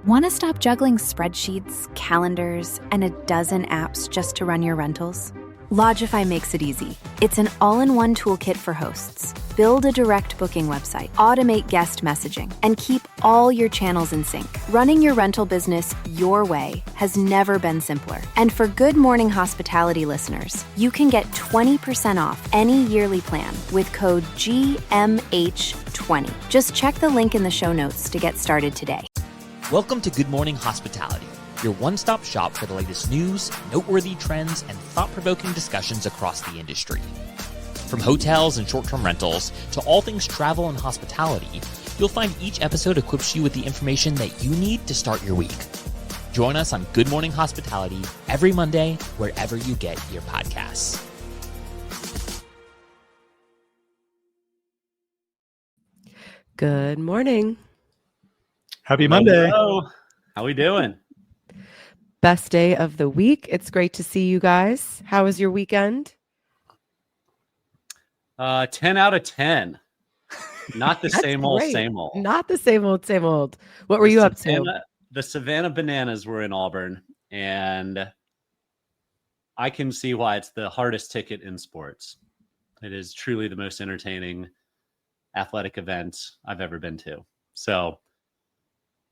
Want to stop juggling spreadsheets, calendars, and a dozen apps just to run your rentals? Lodgify makes it easy. It's an all-in-one toolkit for hosts. Build a direct booking website, automate guest messaging, and keep all your channels in sync. Running your rental business your way has never been simpler. And for Good Morning Hospitality listeners, you can get 20% off any yearly plan with code GMH20. Just check the link in the show notes to get started today. Welcome to Good Morning Hospitality, your one-stop shop for the latest news, noteworthy trends, and thought-provoking discussions across the industry. From hotels and short-term rentals to all things travel and hospitality, you'll find each episode equips you with the information that you need to start your week. Join us on Good Morning Hospitality every Monday, wherever you get your podcasts. Good morning. Happy Monday. Hello. How we doing? Best day of the week. It's great to see you guys. How was your weekend? 10 out of 10. Not the same old, great. same old. Not the same old, same old. What were you up to? The Savannah Bananas were in Auburn, and I can see why it's the hardest ticket in sports. It is truly the most entertaining athletic event I've ever been to. So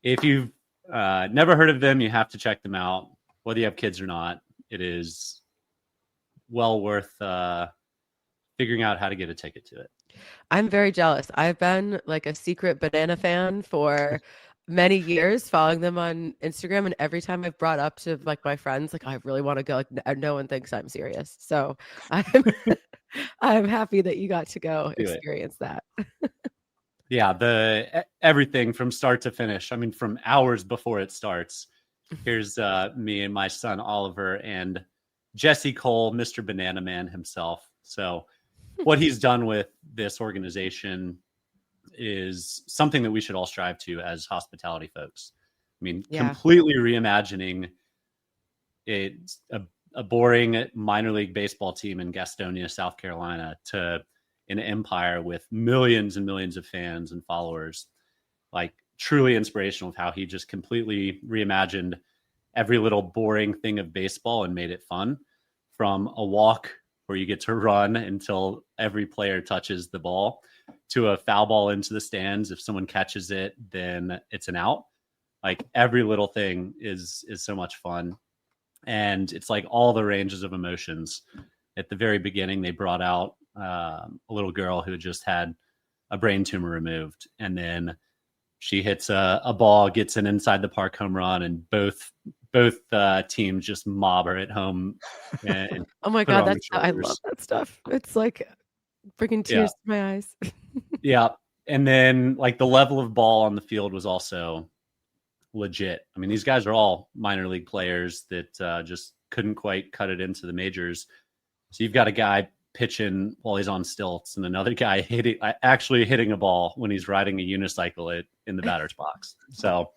if you've never heard of them, you have to check them out. Whether you have kids or not, it is well worth figuring out how to get a ticket to it. I'm very jealous. I've been like a secret banana fan for many years, following them on Instagram. And every time I've brought up to like my friends, like I really want to go, like no one thinks I'm serious. So I'm happy that you got to go experience that. Yeah, everything from start to finish. I mean, from hours before it starts. Here's me and my son Oliver and Jesse Cole, Mr. Banana Man himself. So what he's done with this organization is something that we should all strive to as hospitality folks. I mean, completely reimagining a boring minor league baseball team in Gastonia, South Carolina, to an empire with millions and millions of fans and followers. Like truly inspirational of how he just completely reimagined every little boring thing of baseball and made it fun, from a walk where you get to run until every player touches the ball, to a foul ball into the stands. If someone catches it, then it's an out. Like every little thing is so much fun. And it's like all the ranges of emotions. At the very beginning, they brought out a little girl who just had a brain tumor removed, and then she hits a ball, gets an inside the park home run, and both teams just mob her at home. And oh my God, I love that stuff. It's like bringing tears to my eyes. Yeah. And then like the level of ball on the field was also legit. I mean, these guys are all minor league players that just couldn't quite cut it into the majors. So you've got a guy pitching while he's on stilts and another guy actually hitting a ball when he's riding a unicycle in the batter's box. So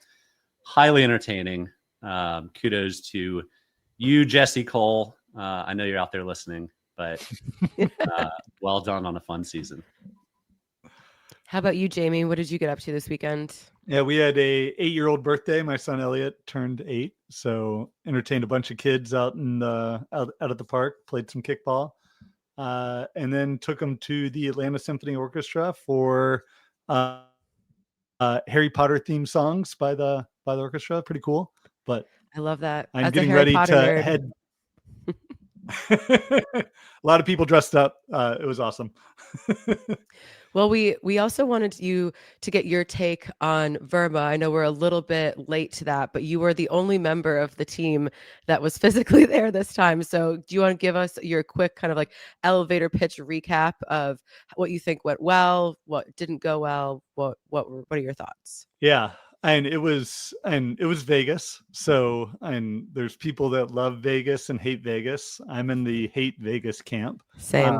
highly entertaining. Kudos to you, Jesse Cole. I know you're out there listening, but well done on a fun season. How about you, Jamie? What did you get up to this weekend? Yeah, we had a 8-year-old birthday. My son Elliot turned 8, so entertained a bunch of kids out at the park, played some kickball. And then took them to the Atlanta Symphony Orchestra for Harry Potter themed songs by the orchestra. Pretty cool. But I love that. I'm getting ready to head. A lot of people dressed up. It was awesome. Well, we also wanted you to get your take on Verma. I know we're a little bit late to that, but you were the only member of the team that was physically there this time. So do you want to give us your quick kind of like elevator pitch recap of what you think went well, what didn't go well, what are your thoughts? Yeah. And it was Vegas. So, and there's people that love Vegas and hate Vegas. I'm in the hate Vegas camp. Same.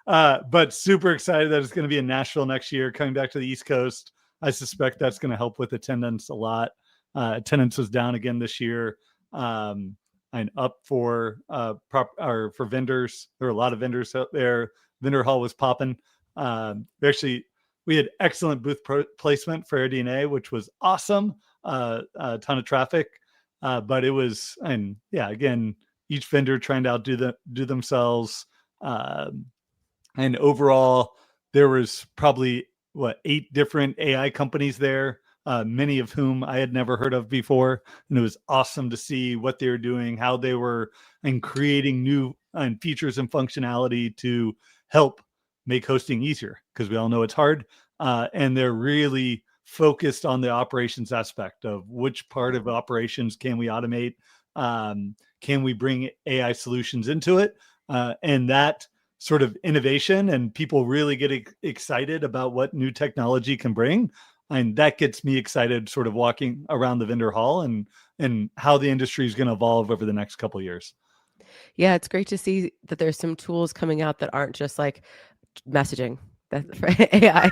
But super excited that it's going to be in Nashville next year, coming back to the East Coast. I suspect that's going to help with attendance a lot. Attendance was down again this year. And up for vendors. There were a lot of vendors out there. Vendor hall was popping. We actually we had excellent booth placement for AirDNA, which was awesome. A ton of traffic, but it was, and yeah, again, each vendor trying to do themselves. And overall, there was probably 8 different AI companies there, many of whom I had never heard of before. And it was awesome to see what they were doing, how they were and creating new features and functionality to help make hosting easier, because we all know it's hard. And they're really focused on the operations aspect of which part of operations can we automate, can we bring AI solutions into it, and that sort of innovation, and people really get excited about what new technology can bring. And that gets me excited sort of walking around the vendor hall and how the industry is going to evolve over the next couple of years. Yeah, it's great to see that there's some tools coming out that aren't just like messaging for AI,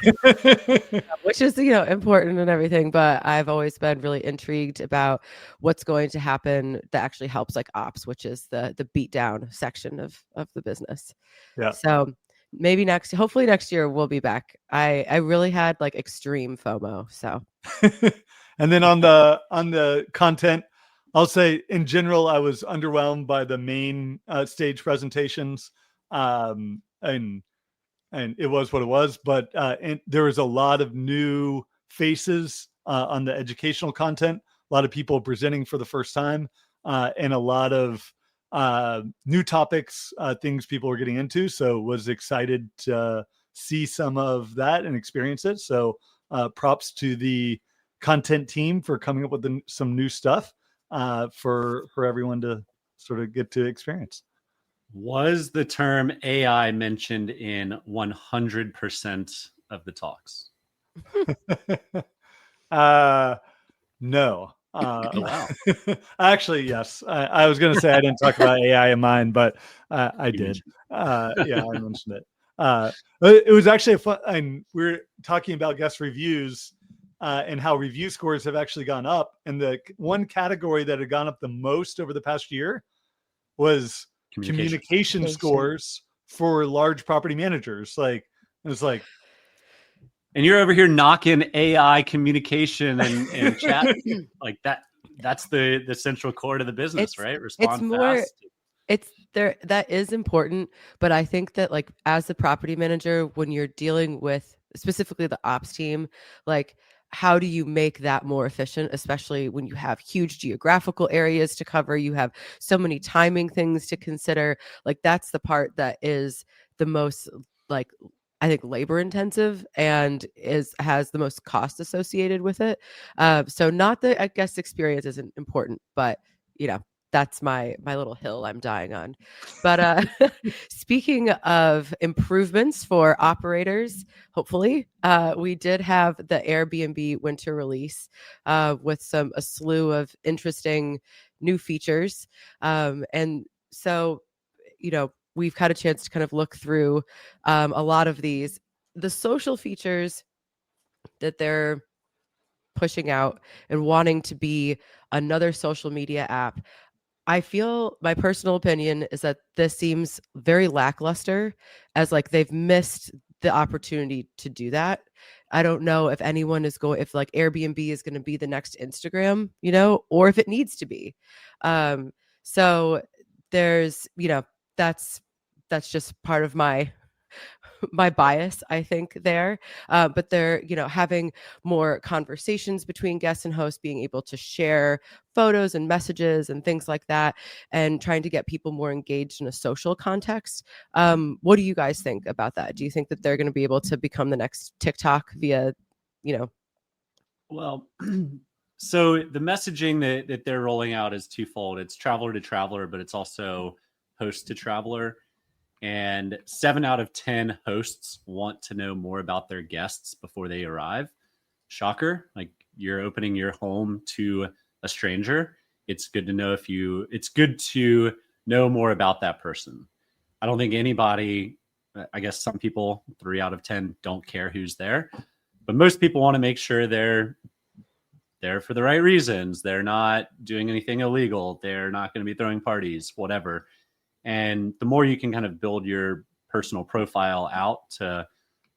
which is, important and everything. But I've always been really intrigued about what's going to happen that actually helps like ops, which is the beat down section of the business. Yeah. So maybe hopefully next year we'll be back. I really had like extreme FOMO. So, and then on the content, I'll say in general, I was underwhelmed by the main stage presentations, and it was what it was. But there was a lot of new faces on the educational content, a lot of people presenting for the first time, and a lot of new topics, things people were getting into. So was excited to see some of that and experience it. So props to the content team for coming up with some new stuff for everyone to sort of get to experience. Was the term AI mentioned in 100% of the talks? No. Wow. Actually, yes. I was going to say I didn't talk about AI in mine, but I did. Yeah, I mentioned it. It was actually a fun, and we're talking about guest reviews and how review scores have actually gone up. And the one category that had gone up the most over the past year was communication scores for large property managers. Like, it was like, and you're over here knocking AI communication and chat like that. That's the central core to the business, right? Respond fast. It's there. That is important. But I think that like as the property manager, when you're dealing with specifically the ops team, like how do you make that more efficient, especially when you have huge geographical areas to cover, you have so many timing things to consider. Like that's the part that is the most like I think labor intensive and has the most cost associated with it. So not that I guess experience isn't important, but that's my little hill I'm dying on. But speaking of improvements for operators, hopefully, we did have the Airbnb winter release with a slew of interesting new features. And so, we've had a chance to kind of look through a lot of these. The social features that they're pushing out and wanting to be another social media app, I feel my personal opinion is that this seems very lackluster, as like they've missed the opportunity to do that. I don't know if anyone is if like Airbnb is going to be the next Instagram, or if it needs to be. So there's, that's just part of my bias, I think there. But they're, having more conversations between guests and hosts, being able to share photos and messages and things like that, and trying to get people more engaged in a social context. What do you guys think about that? Do you think that they're going to be able to become the next TikTok via, Well, so the messaging that they're rolling out is twofold. It's traveler to traveler, but it's also host to traveler. And 7 out of 10 hosts want to know more about their guests before they arrive. Shocker. Like, you're opening your home to a stranger. It's good to know it's good to know more about that person. I don't think anybody, I guess some people, 3 out of 10 don't care who's there, but most people want to make sure they're there for the right reasons. They're not doing anything illegal. They're not going to be throwing parties, whatever. And the more you can kind of build your personal profile out to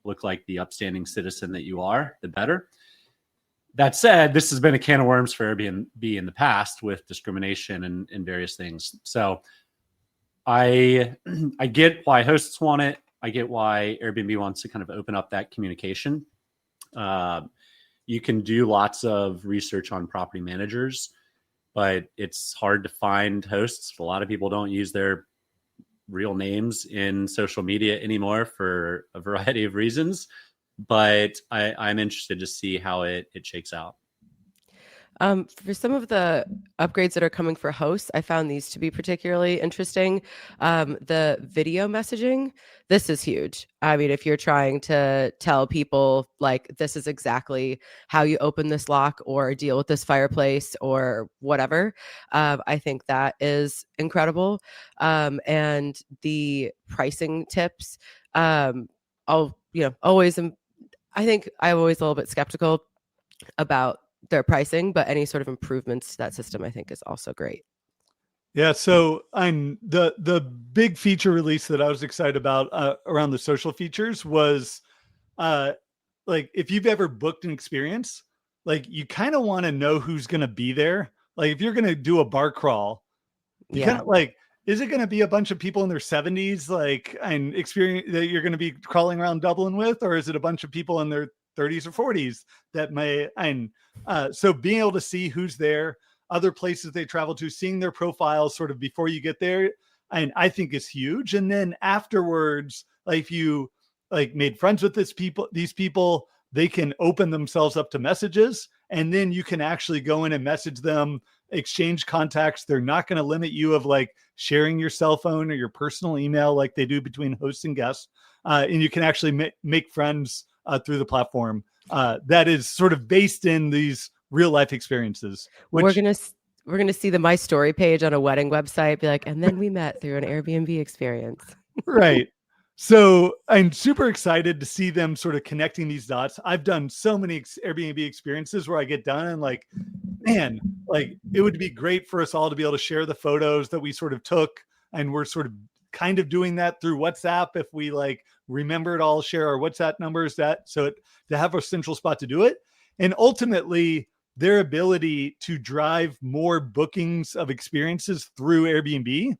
look like the upstanding citizen that you are, the better. That said, this has been a can of worms for Airbnb in the past with discrimination and various things. So I get why hosts want it. I get why Airbnb wants to kind of open up that communication. You can do lots of research on property managers, but it's hard to find hosts. A lot of people don't use their real names in social media anymore for a variety of reasons. But I'm interested to see how it shakes out. For some of the upgrades that are coming for hosts, I found these to be particularly interesting. The video messaging, this is huge. I mean, if you're trying to tell people like this is exactly how you open this lock or deal with this fireplace or whatever, I think that is incredible. And the pricing tips, always I think I'm always a little bit skeptical about their pricing, but any sort of improvements to that system, I think, is also great. Yeah, so the big feature release that I was excited about around the social features was like if you've ever booked an experience, like you kind of want to know who's going to be there. Like if you're going to do a bar crawl, you kind of like, is it going to be a bunch of people in their 70s like and experience that you're going to be crawling around Dublin with, or is it a bunch of people in their 30s or 40s that may, and so being able to see who's there, other places they travel to, seeing their profiles sort of before you get there, and I think is huge. And then afterwards, like if you like made friends with these people, they can open themselves up to messages, and then you can actually go in and message them, exchange contacts. They're not going to limit you of like sharing your cell phone or your personal email like they do between hosts and guests, and you can actually make friends through the platform that is sort of based in these real life experiences. We're gonna see the My Story page on a wedding website be like, and then we met through an Airbnb experience. Right. So I'm super excited to see them sort of connecting these dots. I've done so many Airbnb experiences where I get done and like, man, like it would be great for us all to be able to share the photos that we sort of took, and we're sort of kind of doing that through WhatsApp. If we like remember it all, share our WhatsApp numbers, to have a central spot to do it. And ultimately their ability to drive more bookings of experiences through Airbnb,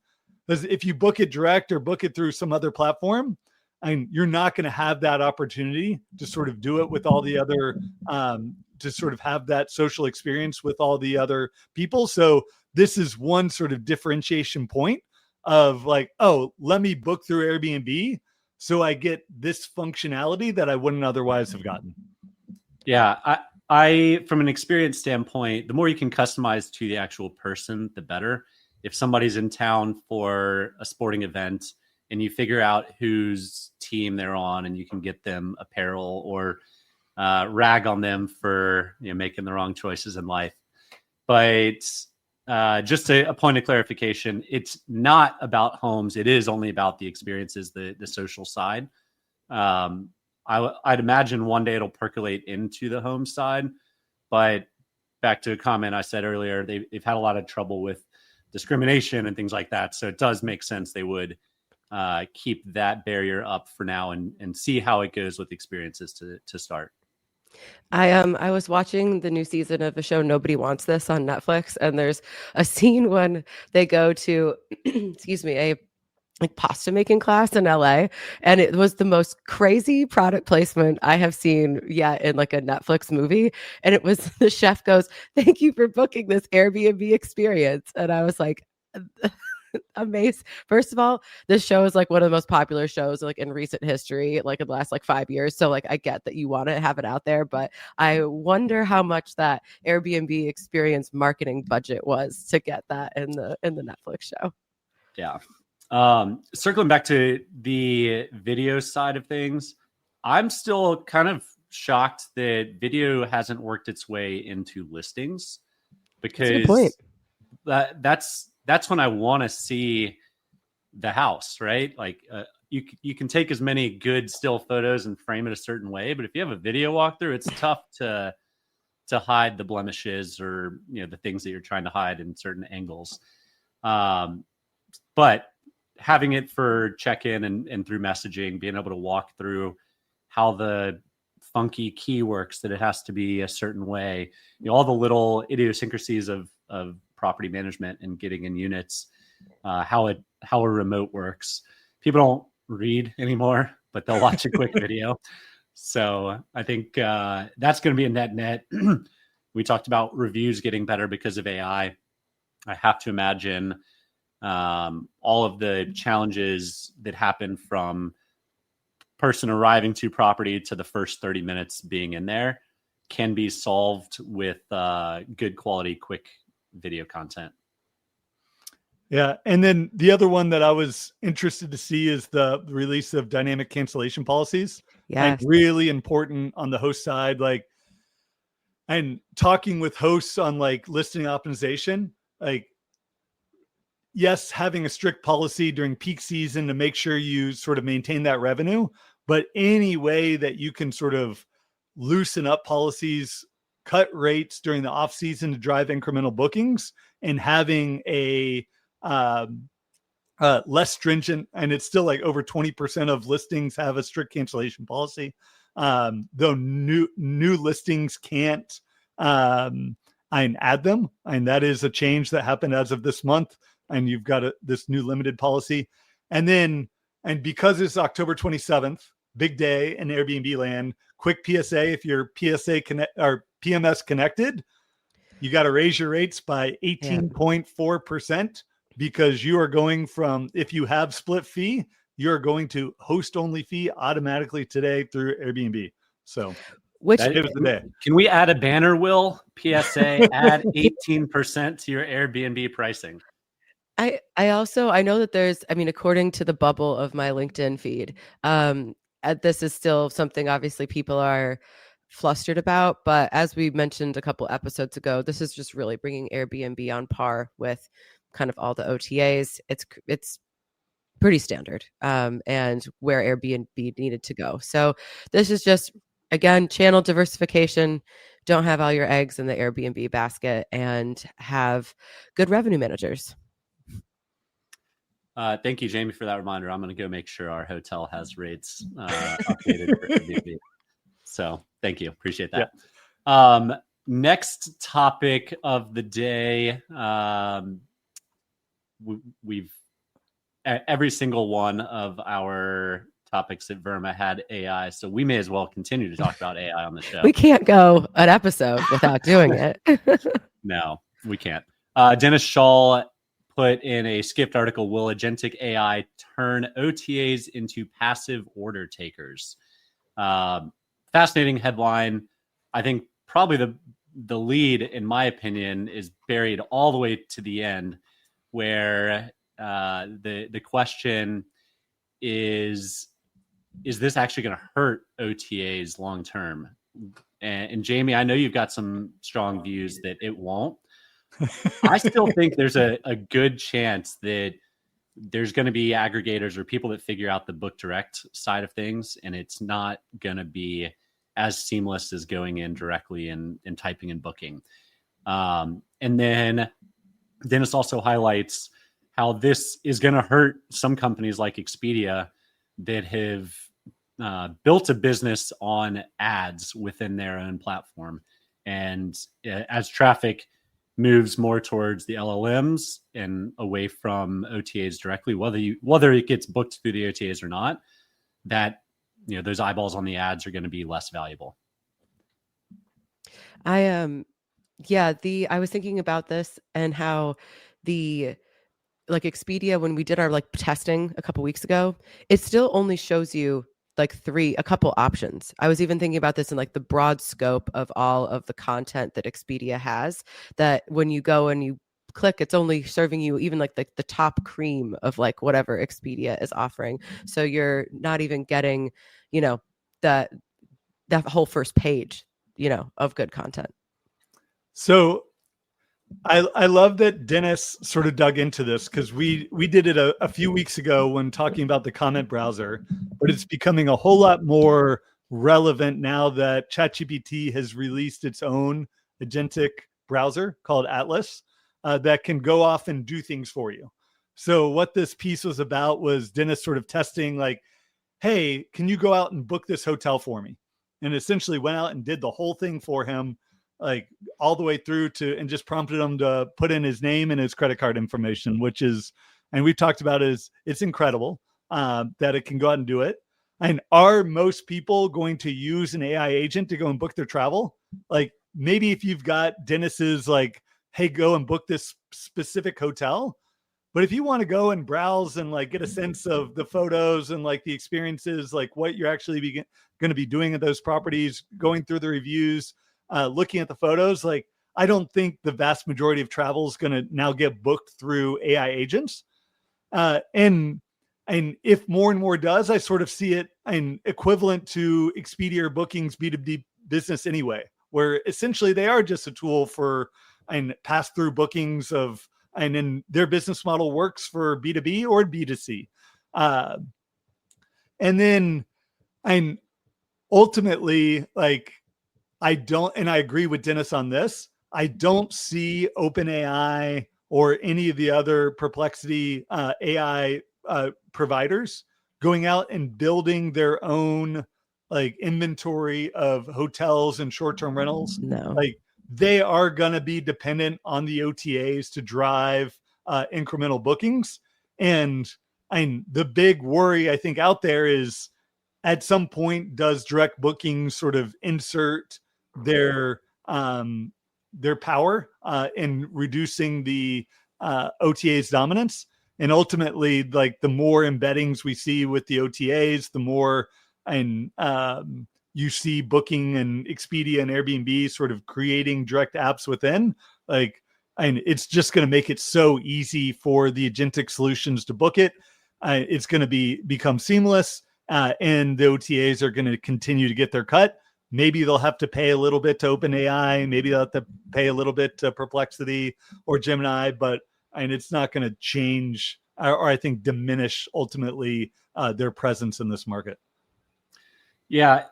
because if you book it direct or book it through some other platform, and you're not going to have that opportunity to sort of do it with all the other, to sort of have that social experience with all the other people. So this is one sort of differentiation point of like, oh, let me book through Airbnb so I get this functionality that I wouldn't otherwise have gotten. Yeah, I from an experience standpoint, the more you can customize to the actual person, the better. If somebody's in town for a sporting event and you figure out whose team they're on and you can get them apparel or rag on them for making the wrong choices in life. But just a point of clarification, it's not about homes. It is only about the experiences, the social side. I'd imagine one day it'll percolate into the home side, but back to a comment I said earlier, they've had a lot of trouble with discrimination and things like that. So it does make sense they would keep that barrier up for now and see how it goes with experiences to start. I was watching the new season of the show Nobody Wants This on Netflix, and there's a scene when they go to excuse me, a like pasta making class in LA, and it was the most crazy product placement I have seen yet in like a Netflix movie. And it was the chef goes, "Thank you for booking this Airbnb experience," and I was like amazed. First of all, this show is like one of the most popular shows like in recent history, like in the last like 5 years. So like I get that you want to have it out there, but I wonder how much that Airbnb experience marketing budget was to get that in the Netflix show. Yeah. Circling back to the video side of things, I'm still kind of shocked that video hasn't worked its way into listings, because that's when I want to see the house, right? Like you can take as many good still photos and frame it a certain way, but if you have a video walkthrough, it's tough to hide the blemishes or the things that you're trying to hide in certain angles. But having it for check-in and through messaging, being able to walk through how the funky key works, that it has to be a certain way, all the little idiosyncrasies of property management and getting in units, how a remote works. People don't read anymore, but they'll watch a quick video. So I think that's going to be a net. We talked about reviews getting better because of AI. I have to imagine all of the challenges that happen from person arriving to property to the first 30 minutes being in there can be solved with good quality, quick video content. Yeah. And then the other one that I was interested to see is the release of dynamic cancellation policies. Yes. And really important on the host side, like, and talking with hosts on like listing optimization, like, yes, having a strict policy during peak season to make sure you sort of maintain that revenue, but any way that you can sort of loosen up policies, cut rates during the off season to drive incremental bookings, and having a less stringent, and it's still like over 20% of listings have a strict cancellation policy. Though new listings can't add them, and that is a change that happened as of this month. And you've got this new limited policy, and because it's October 27th, big day in Airbnb land. Quick PSA: if you're PSA connect or PMS connected, you got to raise your rates by 18.4%. Because you are going from, if you have split fee, you're going to host only fee automatically today through Airbnb. So which it was the day. Can we add a banner, Will? PSA, add 18% to your Airbnb pricing. I know that there's, according to the bubble of my LinkedIn feed, this is still something obviously people are flustered about, but as we mentioned a couple episodes ago, this is just really bringing Airbnb on par with kind of all the OTAs. It's pretty standard, and where Airbnb needed to go. So this is just, again, channel diversification. Don't have all your eggs in the Airbnb basket, and have good revenue managers. Thank you, Jamie, for that reminder. I'm going to go make sure our hotel has rates updated for Airbnb. So thank you. Appreciate that. Yeah. Next topic of the day. We've every single one of our topics at Verma had AI, so we may as well continue to talk about AI on the show. We can't go an episode without doing it. No, we can't. Dennis Shaw put in a Skift article: will agentic AI turn OTAs into passive order takers? Fascinating headline. I think probably the lead, in my opinion, is buried all the way to the end, where the question is this actually going to hurt OTAs long term? And Jamie, I know you've got some strong views that it won't. I still think there's a good chance that there's going to be aggregators or people that figure out the book direct side of things, and it's not going to be as seamless as going in directly and typing and booking. And then Dennis also highlights how this is going to hurt some companies like Expedia that have built a business on ads within their own platform. And as traffic moves more towards the LLMs and away from OTAs directly, whether it gets booked through the OTAs or not, that those eyeballs on the ads are going to be less valuable. I was thinking about this and how Expedia, when we did our testing a couple weeks ago, it still only shows you a couple options. I was even thinking about this in the broad scope of all of the content that Expedia has, that when you go and you click, it's only serving you even the top cream of whatever Expedia is offering. So you're not even getting, that whole first page, of good content. So I love that Dennis sort of dug into this, because we did it a few weeks ago when talking about the comment browser, but it's becoming a whole lot more relevant now that ChatGPT has released its own agentic browser called Atlas that can go off and do things for you. So what this piece was about was Dennis sort of testing, hey, can you go out and book this hotel for me? And essentially went out and did the whole thing for him, like all the way through to, and just prompted him to put in his name and his credit card information, which is, and we've talked about is it's incredible that it can go out and do it. And are most people going to use an AI agent to go and book their travel? Like maybe if you've got Dennis's like, hey, go and book this specific hotel. But if you want to go and browse and like get a sense of the photos and like the experiences, like what you're actually going to be doing at those properties, going through the reviews, looking at the photos, like I don't think the vast majority of travel is going to now get booked through AI agents. And if more and more does, I sort of see it equivalent to Expedia or Booking's B2B business anyway, where essentially they are just a tool for pass through bookings of, and then their business model works for B2B or B2C. And then ultimately, like, I don't, and I agree with Dennis on this, I don't see OpenAI or any of the other Perplexity AI providers going out and building their own like inventory of hotels and short-term rentals. No. Like they are going to be dependent on the OTAs to drive incremental bookings. And the big worry I think out there is at some point, does direct booking sort of insert their power in reducing the OTA's dominance? And ultimately, like the more embeddings we see with the OTAs, the more you see Booking and Expedia and Airbnb sort of creating direct apps within. Like, and it's just going to make it so easy for the agentic solutions to book it. It's going to become seamless, and the OTAs are going to continue to get their cut. Maybe they'll have to pay a little bit to OpenAI. Maybe they'll have to pay a little bit to Perplexity or Gemini, but it's not going to change or I think diminish ultimately their presence in this market. Yeah.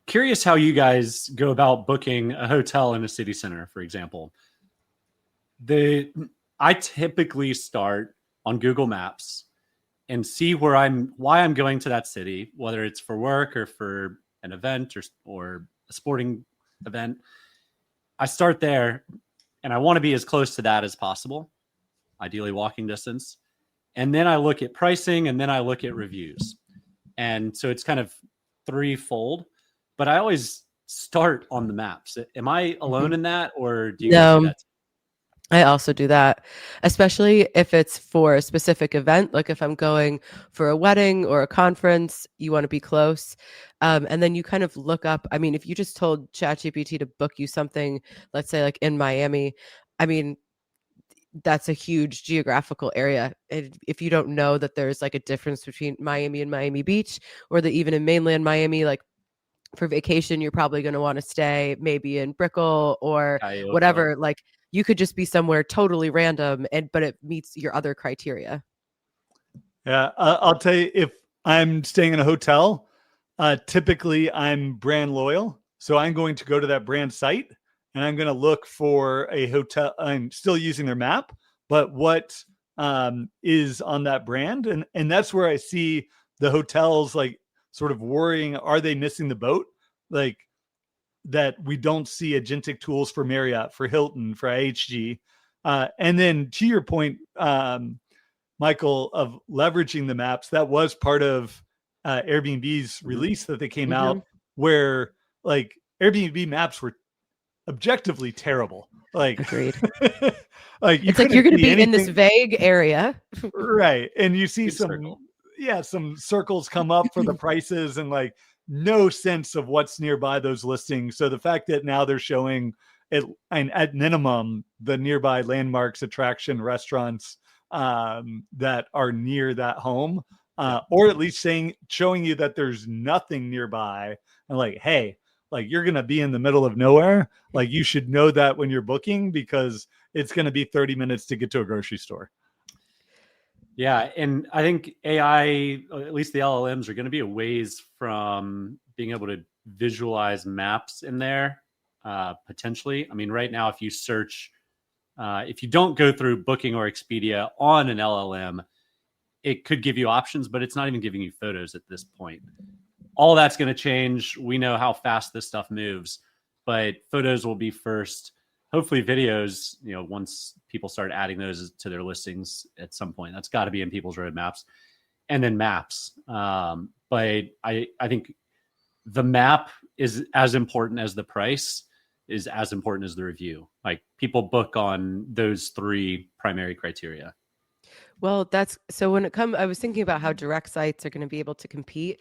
Curious how you guys go about booking a hotel in a city center, for example. I typically start on Google Maps and see why I'm going to that city, whether it's for work or for an event or a sporting event. I start there and I want to be as close to that as possible, ideally walking distance. And then I look at pricing and then I look at reviews. And so it's kind of threefold, but I always start on the maps. Am I alone in that, or do you guys do that? I also do that, especially if it's for a specific event. Like if I'm going for a wedding or a conference, you want to be close. And then you kind of look up. I mean, if you just told ChatGPT to book you something, let's say like in Miami, I mean, that's a huge geographical area. And if you don't know that there's like a difference between Miami and Miami Beach, or that even in mainland Miami, like for vacation, you're probably going to want to stay maybe in Brickell or whatever. Like you could just be somewhere totally random, but it meets your other criteria. Yeah, I'll tell you, if I'm staying in a hotel, typically I'm brand loyal. So I'm going to go to that brand site and I'm going to look for a hotel. I'm still using their map, but what is on that brand? And that's where I see the hotels like sort of worrying, are they missing the boat? Like that we don't see agentic tools for Marriott, for Hilton, for IHG. And then to your point, Michael, of leveraging the maps, that was part of Airbnb's release that they came out, where like Airbnb maps were objectively terrible. Like, agreed. Like it's like you're going to be in this vague area, right? And you see some circles come up for the prices, and like no sense of what's nearby those listings. So the fact that now they're showing it, and at minimum, the nearby landmarks, attraction, restaurants that are near that home, or at least showing you that there's nothing nearby, and like, hey, like you're going to be in the middle of nowhere. Like you should know that when you're booking, because it's going to be 30 minutes to get to a grocery store. Yeah. And I think AI, at least the LLMs, are going to be a ways from being able to visualize maps in there, potentially. I mean, right now, if you search, if you don't go through Booking or Expedia on an LLM, it could give you options, but it's not even giving you photos at this point. All that's going to change. We know how fast this stuff moves, but photos will be first. Hopefully videos, once people start adding those to their listings at some point, that's got to be in people's roadmaps, and then maps. But I think the map is as important as the price, is as important as the review. Like, people book on those three primary criteria. Well, so when I was thinking about how direct sites are going to be able to compete,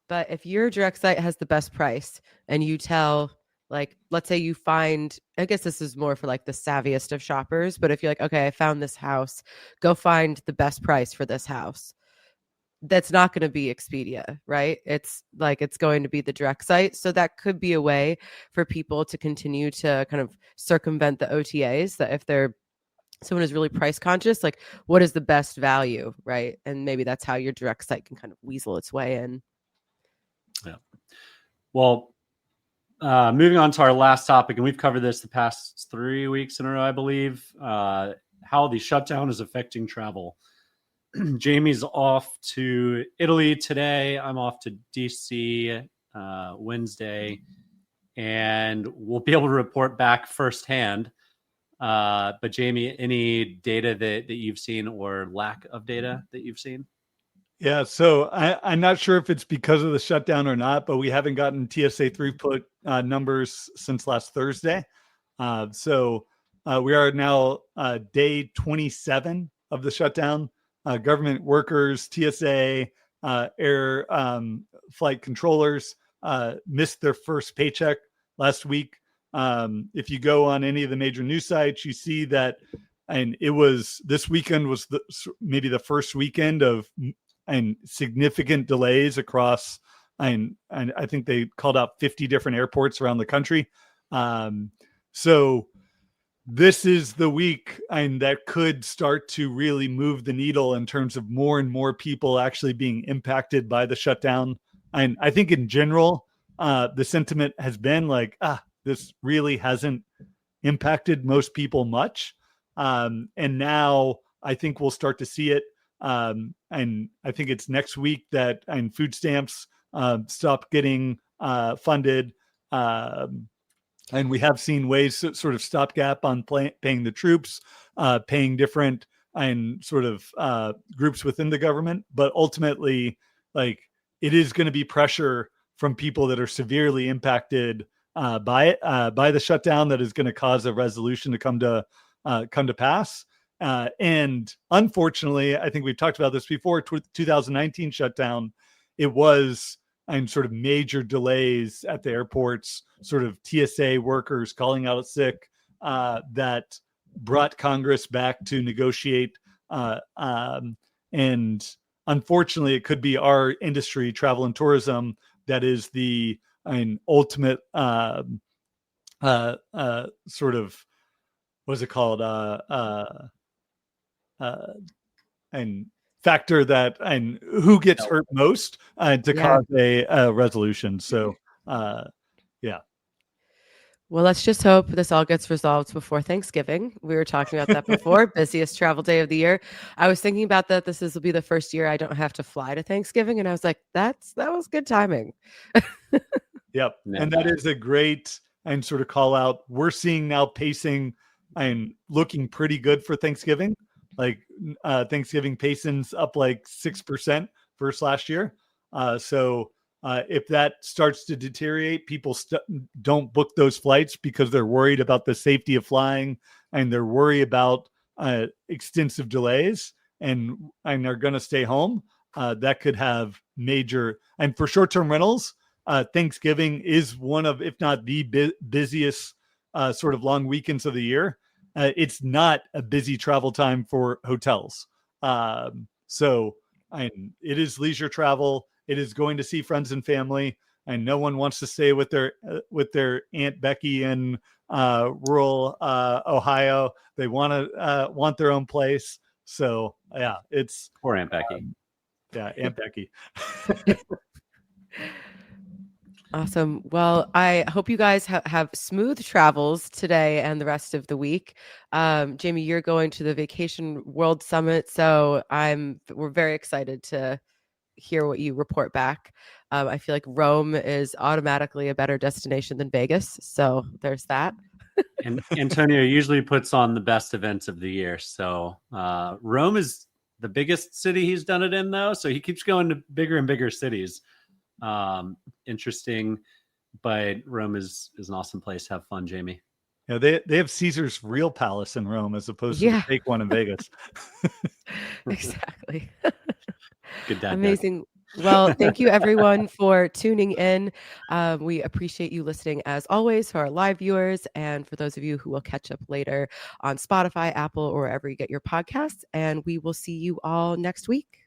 but if your direct site has the best price and you tell, like, let's say you find, I guess this is more for like the savviest of shoppers, but if you're like, okay, I found this house, go find the best price for this house. That's not going to be Expedia, right? It's going to be the direct site. So that could be a way for people to continue to kind of circumvent the OTAs, that if someone is really price conscious, like, what is the best value, right? And maybe that's how your direct site can kind of weasel its way in. Yeah. Well, moving on to our last topic, and we've covered this the past 3 weeks in a row, I believe, how the shutdown is affecting travel. Jamie's off to Italy today. I'm off to DC Wednesday, and we'll be able to report back firsthand. But Jamie, any data that you've seen, or lack of data that you've seen? Yeah, so I'm not sure if it's because of the shutdown or not, but we haven't gotten TSA throughput numbers since last Thursday. So we are now day 27 of the shutdown. Government workers, TSA, air flight controllers missed their first paycheck last week. If you go on any of the major news sites, you see that, and this weekend was maybe the first weekend of significant delays across, and I think they called out 50 different airports around the country. So this is the week that could start to really move the needle in terms of more and more people actually being impacted by the shutdown. And I think in general, the sentiment has been like, this really hasn't impacted most people much. And now I think we'll start to see it. And I think it's next week that food stamps stop getting funded. And we have seen ways to sort of stopgap on paying the troops, paying different sort of groups within the government. But ultimately, like, it is going to be pressure from people that are severely impacted by the shutdown that is going to cause a resolution to come to pass. And unfortunately, I think we've talked about this before, 2019 shutdown, it was sort of major delays at the airports, sort of TSA workers calling out sick, that brought Congress back to negotiate. And unfortunately, it could be our industry, travel and tourism, that is the ultimate sort of, what's it called? And factor that, and who gets hurt most to cause a resolution. So, yeah. Well, let's just hope this all gets resolved before Thanksgiving. We were talking about that before. Busiest travel day of the year. I was thinking about that. This will be the first year I don't have to fly to Thanksgiving, and I was like, that was good timing. Yep, and that is a great sort of call out. We're seeing now pacing and looking pretty good for Thanksgiving. Like Thanksgiving pacing's up like 6% versus last year. So if that starts to deteriorate, people don't book those flights because they're worried about the safety of flying, and they're worried about extensive delays, and are going to stay home. That could have major, and for short-term rentals, Thanksgiving is one of, if not the busiest sort of long weekends of the year. It's not a busy travel time for hotels. So it is leisure travel. It is going to see friends and family, and no one wants to stay with their Aunt Becky in rural Ohio. They want their own place. So yeah, it's poor Aunt Becky. Yeah, Aunt Becky. Awesome. Well, I hope you guys have smooth travels today and the rest of the week. Jamie, you're going to the Vacation World Summit, so we're very excited to hear what you report back. I feel like Rome is automatically a better destination than Vegas, so there's that. And Antonio usually puts on the best events of the year. So Rome is the biggest city he's done it in, though. So he keeps going to bigger and bigger cities. Interesting, but Rome is an awesome place. Have fun, Jamie. Yeah, they have Caesar's real palace in Rome as opposed to the fake one in Vegas. Exactly. Good dad. Amazing. Well, thank you everyone for tuning in. We appreciate you listening as always for our live viewers and for those of you who will catch up later on Spotify, Apple, or wherever you get your podcasts. And we will see you all next week.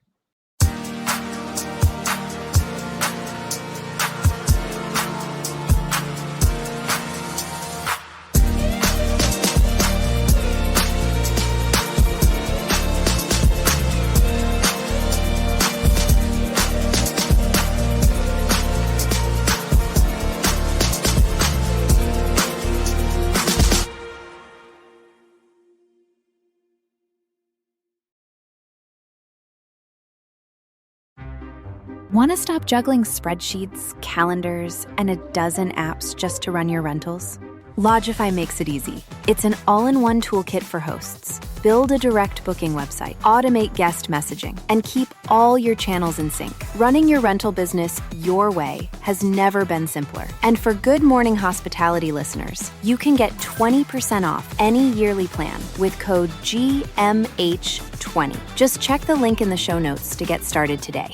Want to stop juggling spreadsheets, calendars, and a dozen apps just to run your rentals? Lodgify makes it easy. It's an all-in-one toolkit for hosts. Build a direct booking website, automate guest messaging, and keep all your channels in sync. Running your rental business your way has never been simpler. And for Good Morning Hospitality listeners, you can get 20% off any yearly plan with code GMH20. Just check the link in the show notes to get started today.